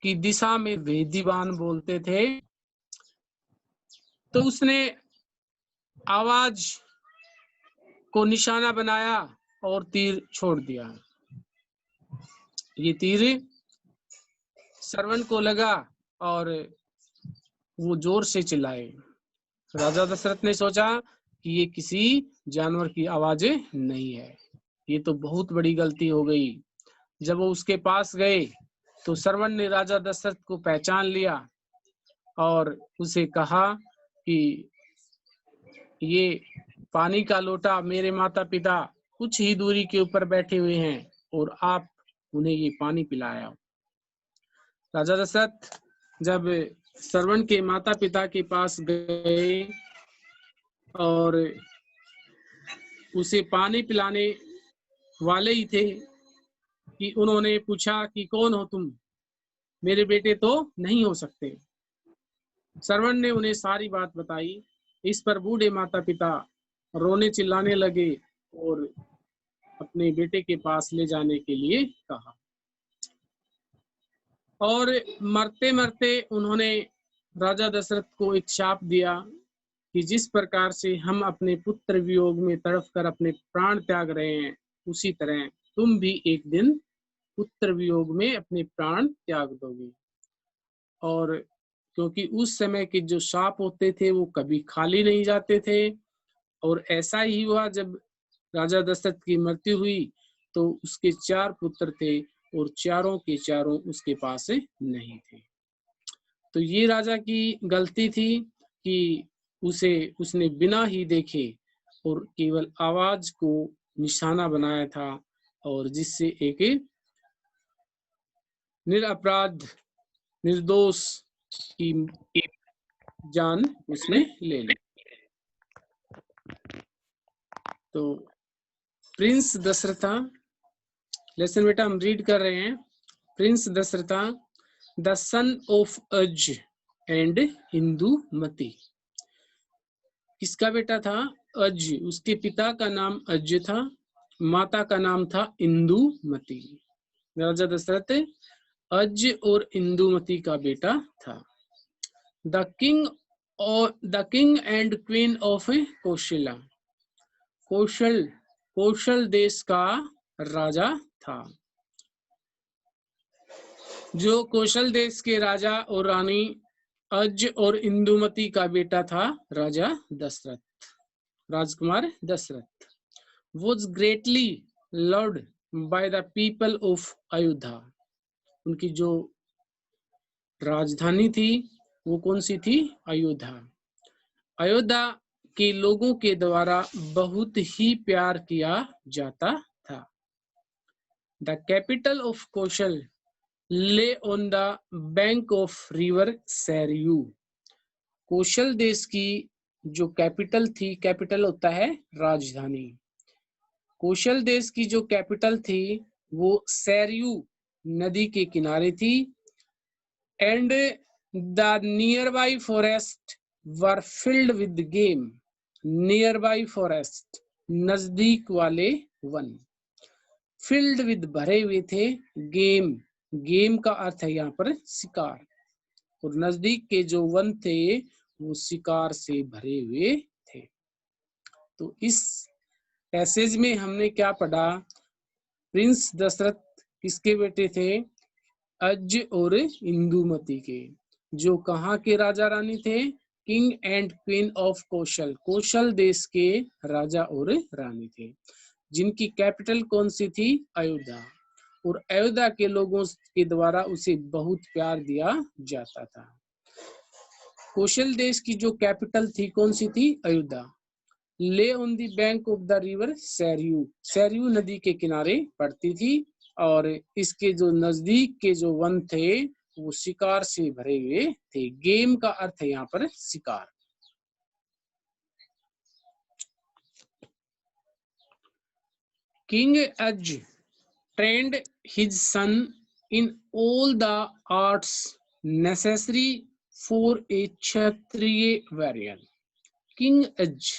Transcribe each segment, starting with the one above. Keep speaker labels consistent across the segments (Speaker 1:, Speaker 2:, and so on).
Speaker 1: की दिशा में वेदीवान बोलते थे, तो उसने आवाज को निशाना बनाया और तीर छोड़ दिया। ये तीर श्रवण को लगा और वो जोर से चिल्लाए। राजा दशरथ ने सोचा कि ये किसी जानवर की आवाज नहीं है, ये तो बहुत बड़ी गलती हो गई। जब वो उसके पास गए तो श्रवण ने राजा दशरथ को पहचान लिया और उसे कहा कि ये पानी का लोटा मेरे माता पिता कुछ ही दूरी के ऊपर बैठे हुए हैं और आप उन्हें ये पानी पिलाया। राजा दशरथ जब श्रवण के माता पिता के पास गए और उसे पानी पिलाने वाले ही थे कि उन्होंने पूछा कि कौन हो तुम, मेरे बेटे तो नहीं हो सकते। श्रवण ने उन्हें सारी बात बताई। इस पर बूढ़े माता पिता रोने चिल्लाने लगे और अपने बेटे के पास ले जाने के लिए कहा और मरते मरते उन्होंने राजा दशरथ को एक शाप दिया कि जिस प्रकार से हम अपने पुत्र वियोग में तड़प कर अपने प्राण त्याग रहे हैं, उसी तरह तुम भी एक दिन पुत्र वियोग में अपने प्राण त्याग दोगे। और क्योंकि उस समय के जो शाप होते थे वो कभी खाली नहीं जाते थे, और ऐसा ही हुआ जब राजा दशरथ की मृत्यु हुई तो उसके 4 पुत्र थे और चारों के चारों उसके पास नहीं थे। तो ये राजा की गलती थी कि उसने बिना ही देखे और केवल आवाज को निशाना बनाया था, और जिससे एक निरपराध निर्दोष की जान उसने ले ली। तो प्रिंस दशरथा, लेसन बेटा हम रीड कर रहे हैं। Prince Dasharatha the son of Aja and Indumati. किसका बेटा था? अज। उसके पिता का नाम अज था, माता का नाम था इंदुमती। राजा दशरथ अज और इंदुमती का बेटा था। The king and queen of Kaushala. Kaushal देश का राजा था। जो कौशल देश के राजा और रानी अज और इंदुमती का बेटा था राजा दशरथ, राजकुमार Dasharath, was greatly loved by the people of Ayodhya. उनकी जो राजधानी थी वो कौन सी थी? अयोध्या। अयोध्या के लोगों के द्वारा बहुत ही प्यार किया जाता था। The capital of Kaushal lay on the bank of river Sarayu. Kaushal देश की जो कैपिटल थी, कैपिटल होता है राजधानी, कौशल देश की जो कैपिटल थी वो सैरयू नदी के किनारे थी। And the near by forest were filled with game. Near by forest, नजदीक वाले वन, फिल्ड विद भरे हुए थे, गेम, गेम का अर्थ है यहाँ पर शिकार, और नजदीक के जो वन थे वो शिकार से भरे हुए थे। तो इस पैसेज में हमने क्या पढ़ा? प्रिंस दशरथ किसके बेटे थे? अज और इंदुमती के, जो कहाँ के राजा रानी थे? किंग एंड क्वीन ऑफ कौशल, कौशल देश के राजा और रानी थे, जिनकी कैपिटल कौन सी थी? अयोध्या। और अयोध्या के लोगों के द्वारा उसे बहुत प्यार दिया जाता था। कौशल देश की जो कैपिटल थी कौन सी थी? Ayodhya. Lay on the bank of the river Sarayu, Sarayu नदी के किनारे पड़ती थी, और इसके जो नजदीक के जो वन थे वो शिकार से भरे हुए थे। गेम का अर्थ है यहाँ पर शिकार। King a trained his son in all the arts necessary for a kshatriya warrior. King Aj,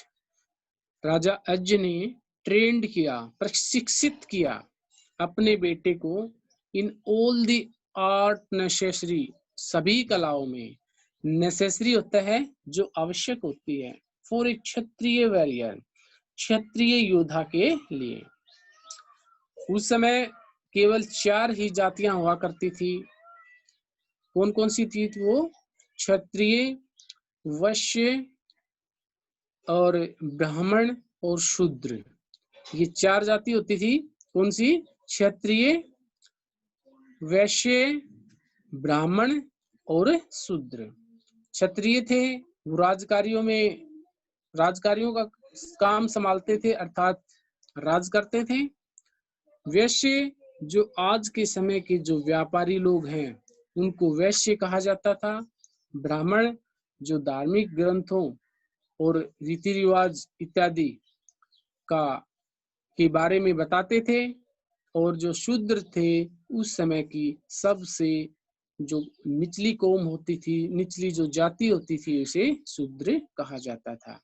Speaker 1: राजा अज ने ट्रेंड किया, प्रशिक्षित किया अपने बेटे को in all the art necessary, सभी कलाओं में, नेसेसरी होता है जो आवश्यक होती है, फॉर ए क्षत्रिय वॉरियर, क्षत्रिय योद्धा के लिए। उस समय केवल 4 ही जातियां हुआ करती थी। कौन कौन सी थी वो? क्षत्रिय, वैश्य और ब्राह्मण और शूद्र, ये 4 जाति होती थी। कौन सी? क्षत्रिय, वैश्य, ब्राह्मण और शूद्र। क्षत्रिय थे वो राजकार्यों का काम संभालते थे, अर्थात राज करते थे। वैश्य जो आज के समय के जो व्यापारी लोग हैं उनको वैश्य कहा जाता था। ब्राह्मण जो धार्मिक ग्रंथों और रीति रिवाज इत्यादि के बारे में बताते थे, और जो शूद्र थे उस समय की सबसे जो निचली कौम होती थी, निचली जो जाति होती थी, उसे शूद्र कहा जाता था।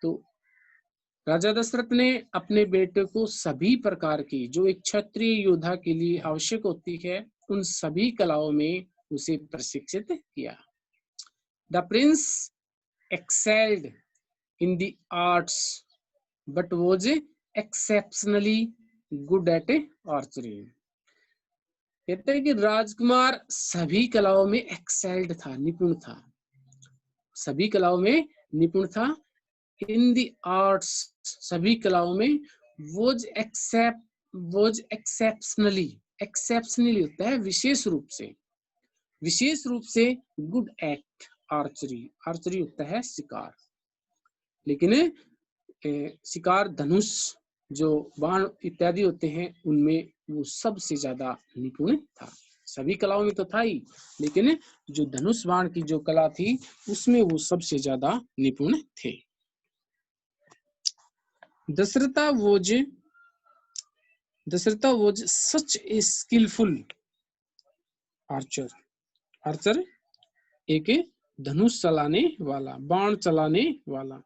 Speaker 1: तो राजा दशरथ ने अपने बेटे को सभी प्रकार की जो एक क्षत्रिय योद्धा के लिए आवश्यक होती है उन सभी कलाओं में उसे प्रशिक्षित किया। The Prince excelled in the arts but was exceptionally good at archery। कहते हैं कि राजकुमार सभी कलाओं में एक्सेल्ड था, निपुण था, सभी कलाओं में निपुण था। इन दी आर्ट्स, सभी कलाओं में, was exceptionally, एक्सेप्शनली होता है विशेष रूप से गुड एट आर्चरी, आर्चरी होता है शिकार, लेकिन शिकार धनुष जो बाण इत्यादि होते हैं उनमें वो सबसे ज्यादा निपुण था। सभी कलाओं में तो था ही, लेकिन जो धनुष बाण की जो कला थी उसमें वो सबसे ज्यादा निपुण थे। Dasharatha was such a skillful archer, Archer एक धनुष चलाने वाला, बाण चलाने वाला।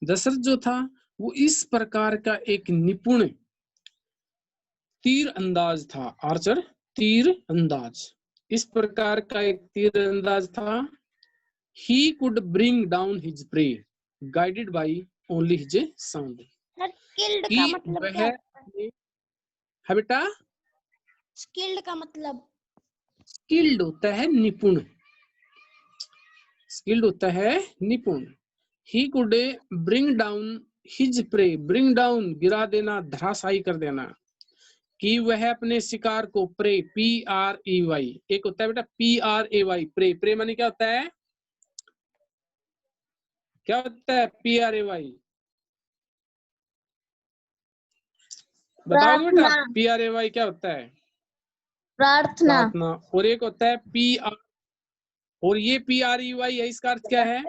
Speaker 1: दशरथ जो था वो इस प्रकार का एक निपुण तीर अंदाज था, आर्चर तीर अंदाज, इस प्रकार का एक तीर अंदाज था। He could bring down his prey guided by only his sound।
Speaker 2: Skilled का मतलब क्या
Speaker 1: है बेटा?
Speaker 2: स्किल्ड का मतलब?
Speaker 1: स्किल्ड होता है निपुण, स्किल्ड होता है निपुण। He could bring down his prey, bring down गिरा देना, धराशायी कर देना, कि वह अपने शिकार को प्रे, PREY, एक होता है बेटा PRAY, प्रे, प्रे माने क्या होता है? क्या होता है PRAY? बताओ बेटा PRAY क्या होता है?
Speaker 2: प्रार्थना।
Speaker 1: और एक होता है PR, और ये PREY है, इसका अर्थ क्या है?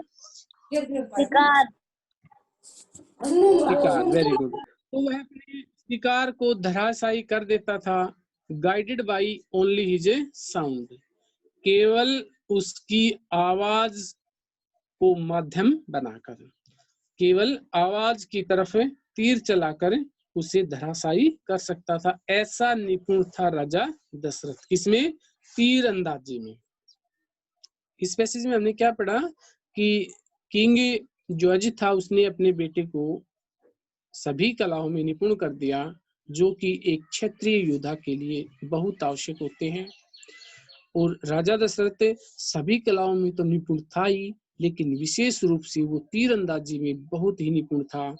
Speaker 2: शिकार।
Speaker 1: शिकार, वेरी गुड। तो वह अपने शिकार को धराशायी कर देता था, guided by only his sound, केवल उसकी आवाज को माध्यम बनाकर, केवल आवाज की तरफ तीर चलाकर उसे धराशायी कर सकता था। ऐसा निपुण था राजा दशरथ, किसमें? तीर अंदाजी में। इस पैसेज में हमने क्या पढ़ा कि किंग जॉर्ज था, उसने अपने बेटे को सभी कलाओं में निपुण कर दिया जो कि एक क्षत्रिय योद्धा के लिए बहुत आवश्यक होते हैं। और राजा दशरथ सभी कलाओं में तो निपुण था ही, लेकिन विशेष रूप से वो तीर अंदाजी में बहुत ही निपुण था,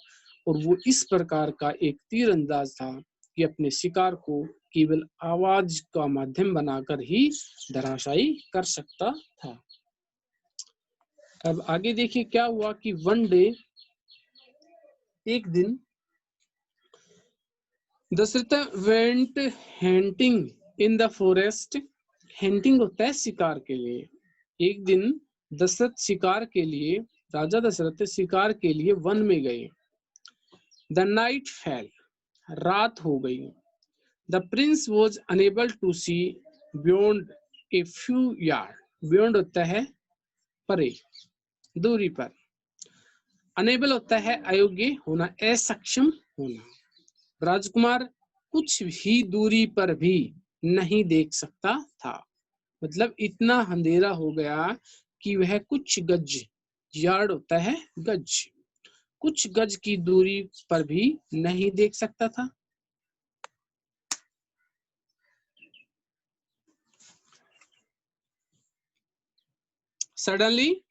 Speaker 1: और वो इस प्रकार का एक तीर अंदाज था कि अपने शिकार को केवल आवाज का माध्यम बनाकर ही धराशायी कर सकता था। अब आगे देखिए क्या हुआ कि वन डे, एक दिन, Dasharath went hunting in the forest, hunting होता है शिकार के लिए। एक दिन दशरथ शिकार के लिए, राजा दशरथ शिकार के लिए वन में गए। द नाइट फेल, रात हो गई। The prince was unable to see beyond a few yard, beyond होता है परे, दूरी पर। अनेबल होता है अयोग्य होना, असक्षम होना। राजकुमार कुछ ही दूरी पर भी नहीं देख सकता था। मतलब इतना अंधेरा हो गया कि वह कुछ गज, यार्ड होता है गज, कुछ गज की दूरी पर भी नहीं देख सकता था। Suddenly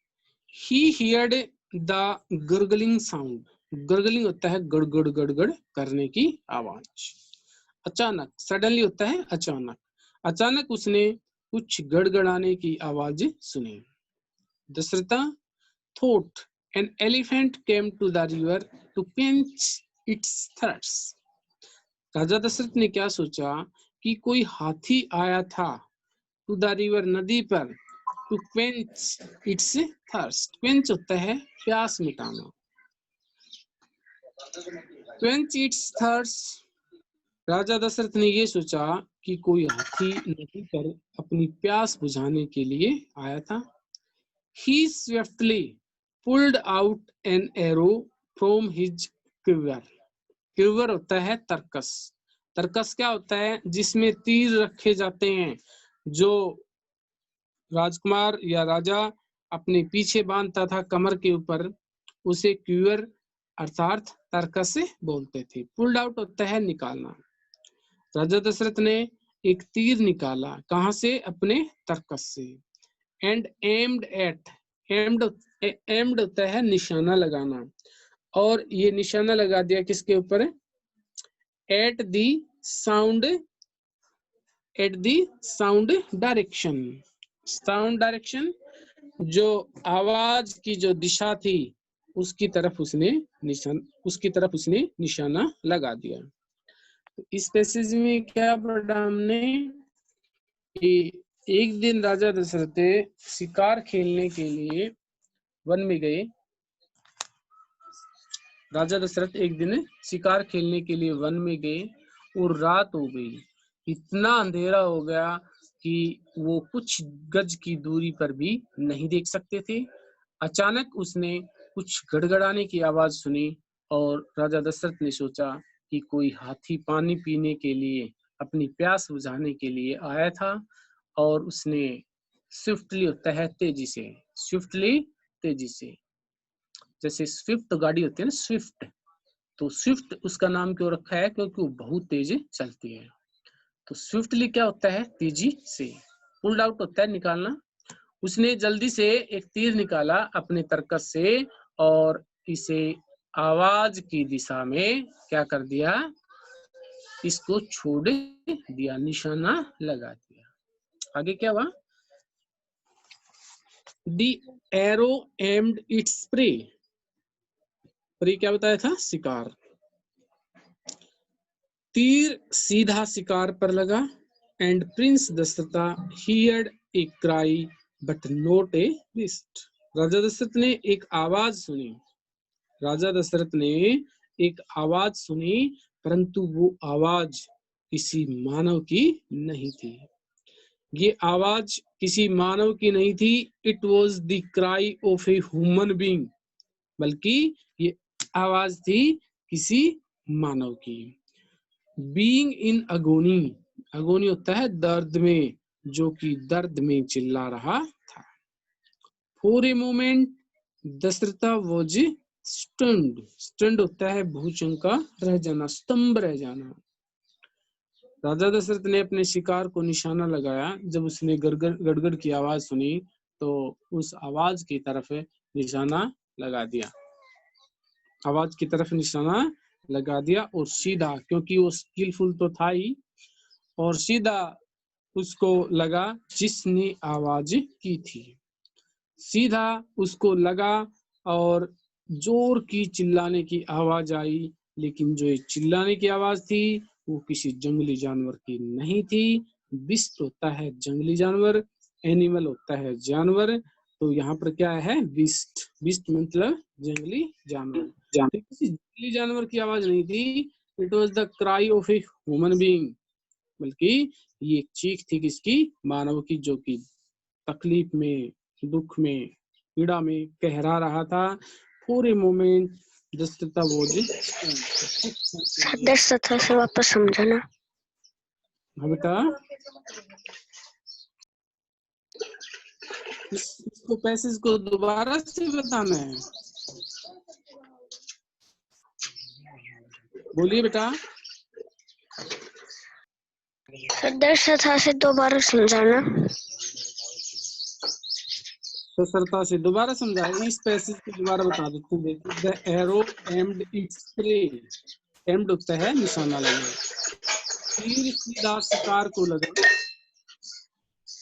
Speaker 1: he heard the gurgling sound. Gurgling होता है गड़गड़ गड़गड़ करने की आवाज। अचानक, सडनली होता है अचानक, अचानक उसने कुछ गड़गड़ाने की आवाज सुनी। Dasharatha thought an elephant came to the river to quench its thirst. राजा दशरथ ने क्या सोचा कि कोई हाथी आया था टू द रिवर, नदी पर, to quench its thirst. Quench होता है प्यास मिटाना। क्वेंच इट्स थर्स्ट, राजा दशरथ ने ये सोचा कि कोई हाथी नदी पर अपनी प्यास बुझाने के लिए आया था। He swiftly pulled out an arrow from his quiver. quiver होता है तरकस। तरकस क्या होता है? जिसमें तीर रखे जाते हैं, जो राजकुमार या राजा अपने पीछे बांधता था कमर के ऊपर, उसे क्यूअर अर्थात तरकस से बोलते थे। पुल्ड आउट होता है निकालना। राजा दशरथ ने एक तीर निकाला, कहां से? अपने तरकस से। एंड एम्ड एट, एम्ड होता है निशाना लगाना, और ये निशाना लगा दिया किसके ऊपर? At the sound, at the sound direction. Sound direction, जो आवाज की जो दिशा थी उसकी तरफ उसने निशाना लगा दिया। तो इस पैसेज में क्या पढ़ा हमने कि एक दिन राजा दशरथ शिकार खेलने के लिए वन में गए। राजा दशरथ एक दिन शिकार खेलने के लिए वन में गए और रात हो गई। इतना अंधेरा हो गया कि वो कुछ गज की दूरी पर भी नहीं देख सकते थे। अचानक उसने कुछ गड़गड़ाने की आवाज सुनी और राजा दशरथ ने सोचा कि कोई हाथी पानी पीने के लिए, अपनी प्यास बुझाने के लिए आया था, और उसने स्विफ्टली होता है तेजी से, स्विफ्टली तेजी से, जैसे स्विफ्ट गाड़ी होती है ना, स्विफ्ट, तो स्विफ्ट उसका नाम क्यों रखा है? क्योंकि वो बहुत तेज चलती है। तो स्विफ्टली क्या होता है? तेजी से। पुल्ड आउट होता है निकालना। उसने जल्दी से एक तीर निकाला अपने तरकस से और इसे आवाज की दिशा में क्या कर दिया? इसको छोड़ दिया, निशाना लगा दिया। आगे क्या हुआ? The arrow aimed its prey. Prey क्या बताया था? शिकार। तीर सीधा शिकार पर लगा। And prince Dasharatha heard a cry but not a beast. राजा दशरथ ने एक आवाज सुनी। राजा दशरथ ने एक आवाज सुनी, परंतु वो आवाज किसी मानव की नहीं थी। ये आवाज किसी मानव की नहीं थी। It was the cry of a human being, बल्कि ये आवाज थी किसी मानव की। बीइंग इन अगोनी, अगोनी होता है दर्द में, जो कि दर्द में चिल्ला रहा था। For a moment Dasharatha was stunned, stunned होता है भूचंका, रह जाना, स्तंभ रह जाना। राजा दशरथ ने अपने शिकार को निशाना लगाया। जब उसने गड़गड़ की आवाज सुनी तो उस आवाज की तरफ निशाना लगा दिया, आवाज की तरफ निशाना लगा दिया और सीधा, क्योंकि वो स्किलफुल तो था ही, और सीधा उसको लगा जिसने आवाज की थी। सीधा उसको लगा और जोर की चिल्लाने की आवाज आई, लेकिन जो चिल्लाने की आवाज थी वो किसी जंगली जानवर की नहीं थी। बिस्ट होता है जंगली जानवर, एनिमल होता है जानवर, तो यहाँ पर क्या है? बिस्ट। बिस्ट मतलब जंगली जानवर। तो किसी जंगली जानवर की आवाज नहीं थी। It was the cry of a human being, बल्कि ये एक चीख थी किसकी? मानव की, जो कि तकलीफ में, दुख में, पीड़ा में कहरा रहा था। For a moment Dasharatha was,
Speaker 2: Dasharatha से वापस समझाना।
Speaker 1: हाँ बेटा, इसको पैसेज को दोबारा से बताना है। बोलिए बेटा।
Speaker 2: सदस्यता से दोबारा समझाना।
Speaker 1: सरलता से दोबारा समझा। इस पैसेज को दोबारा बता देते हैं। देखिए, the arrow aimed its prey. Aimed होता है निशाना लगाना। तीर सीधा शिकार को लगा।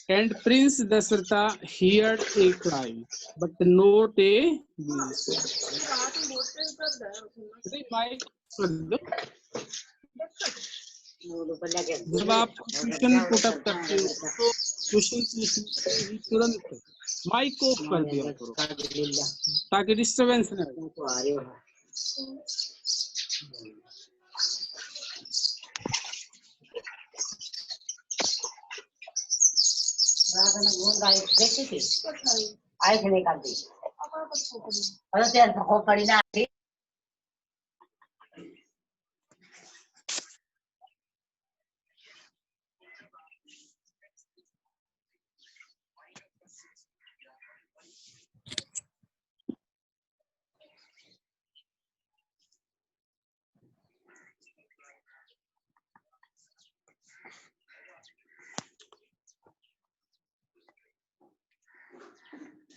Speaker 1: And prince Dasharatha heard a cry but not a mic कर दो। जब आप क्वेश्चन पुटअप करते हो तो क्वेश्चन पूछते ही तुरंत माइक ऑफ कर दिया करो ताकि डिस्टरबेंस न हो।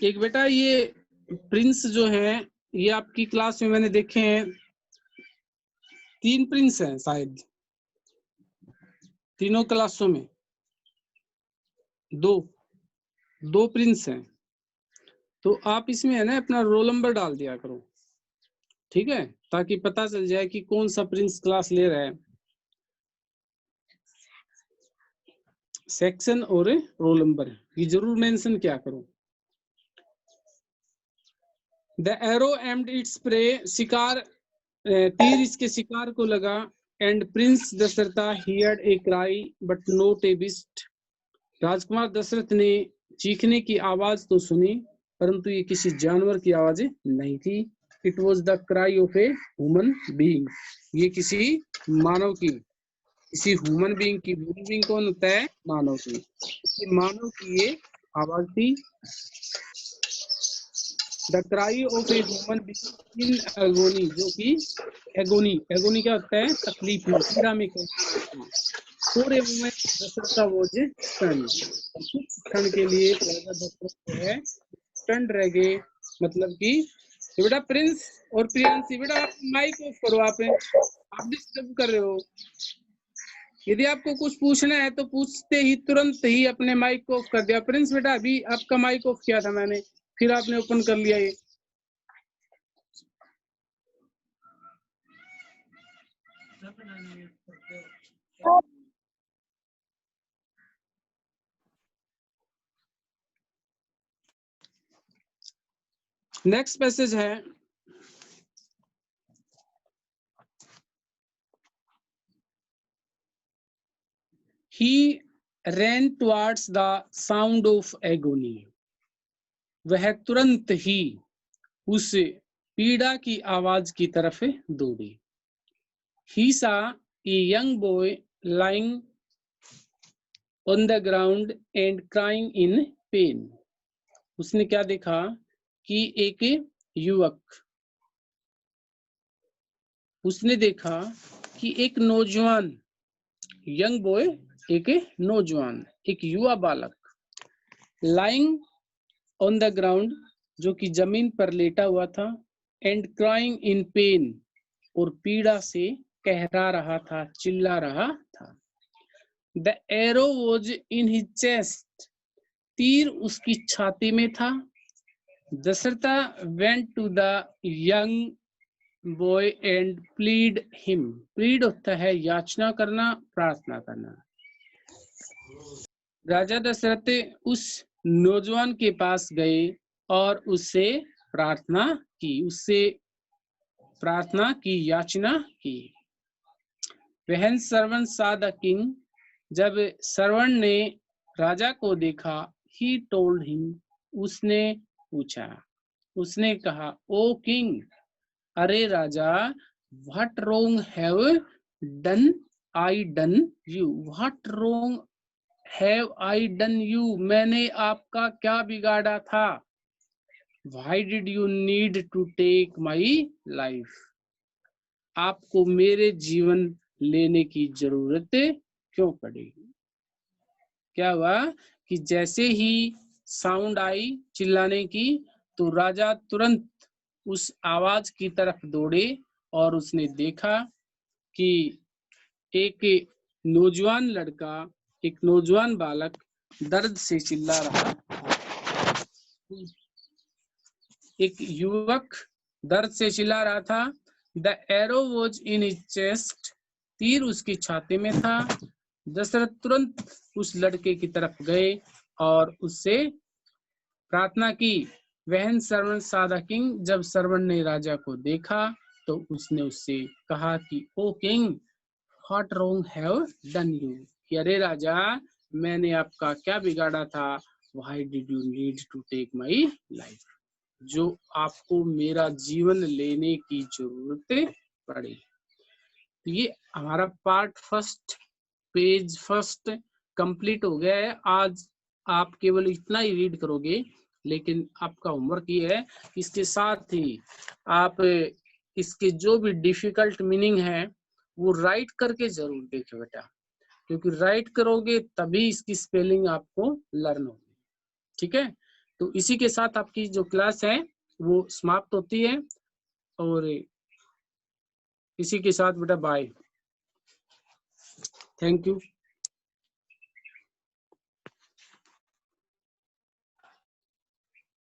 Speaker 1: एक बेटा ये प्रिंस जो है ये आपकी क्लास में मैंने देखे हैं 3 प्रिंस हैं शायद तीनों क्लासों में। दो प्रिंस हैं। तो आप इसमें है ना अपना रोल नंबर डाल दिया करो, ठीक है, ताकि पता चल जाए कि कौन सा प्रिंस क्लास ले रहा है। सेक्शन और रोल नंबर ये जरूर मेंशन किया करो। The arrow aimed its prey. शिकार तीर इसके शिकार को लगा। And prince Dasharatha heard a cry but not a beast. राजकुमार दशरथ ने चीखने की आवाज तो सुनी परंतु ये किसी जानवर की आवाज नहीं थी। It was the cry of a human being. ये किसी मानव की, किसी ह्यूमन बीइंग की। ह्यूमन बीइंग कौन होता है? मानव की। मानव की ये आवाज थी। The cry of a human being in agony. जो कि एगोनी, एगोनी क्या होता है? तकलीफ में, पीड़ा में। For a moment Dasharatha was stunned. कुछ क्षण के लिए राजा दशरथ जो है स्टन्ड रह गए। मतलब कि बेटा प्रिंस और प्रियांशी, बेटा आप माइक ऑफ करो। आप डिस्टर्ब कर रहे हो। यदि आपको कुछ पूछना है तो पूछते ही तुरंत ही अपने माइक को ऑफ कर दिया। प्रिंस बेटा अभी आपका माइक ऑफ किया था मैंने, फिर आपने ओपन कर लिया। ये नेक्स्ट पैसेज है He ran towards the sound of agony. वह तुरंत ही उस पीड़ा की आवाज की तरफ दौड़ी। He saw a young boy lying on the ground and crying in pain. उसने क्या देखा कि एक युवक, उसने देखा कि एक नौजवान, यंग बॉय एक नौजवान, एक युवा बालक, लाइंग ऑन द ग्राउंड जो कि जमीन पर लेटा हुआ था, एंड क्राइंग इन पेन और पीड़ा से कहरा रहा था, चिल्ला रहा था। The arrow was in his chest. तीर उसकी छाती में था। Dasharatha went to the young boy and plead him. Plead होता है याचना करना, प्रार्थना करना। राजा दशरथ उस नौजवान के पास गए और उससे प्रार्थना की, याचना की। When servant saw the king, जब सर्वंट ने राजा को देखा, he told him, उसने पूछा, उसने कहा, ओ किंग, अरे राजा, what wrong have done I done you? What wrong have I done you, मैंने आपका क्या बिगाड़ा था। Why did you need to take my life, आपको मेरे जीवन लेने की जरूरत क्यों पड़ी। क्या हुआ कि जैसे ही साउंड आई चिल्लाने की, तो राजा तुरंत उस आवाज की तरफ दौड़े और उसने देखा कि एक नौजवान लड़का, एक नौजवान बालक दर्द से चिल्ला रहा था। एक युवक दर्द से चिल्ला रहा था। The arrow was in his chest, तीर उसकी छाती में था। दशरथ तुरंत उस लड़के की तरफ गए और उससे प्रार्थना की। वहन श्रवण साधा किंग, जब श्रवण ने राजा को देखा तो उसने उससे कहा कि oh king, what wrong have done you, कि अरे राजा, मैंने आपका क्या बिगाड़ा था। Why did you need to take my life, जो आपको मेरा जीवन लेने की जरूरत पड़ी। तो ये हमारा part first, page first complete हो गया है। आज आप केवल इतना ही रीड करोगे, लेकिन आपका होमवर्क ये है, इसके साथ ही आप इसके जो भी डिफिकल्ट मीनिंग है वो राइट करके जरूर देखें बेटा, क्योंकि राइट करोगे तभी इसकी स्पेलिंग आपको लर्न होगी। ठीक है, तो इसी के साथ आपकी जो क्लास है वो समाप्त होती है, और इसी के साथ बेटा बाय, थैंक यू।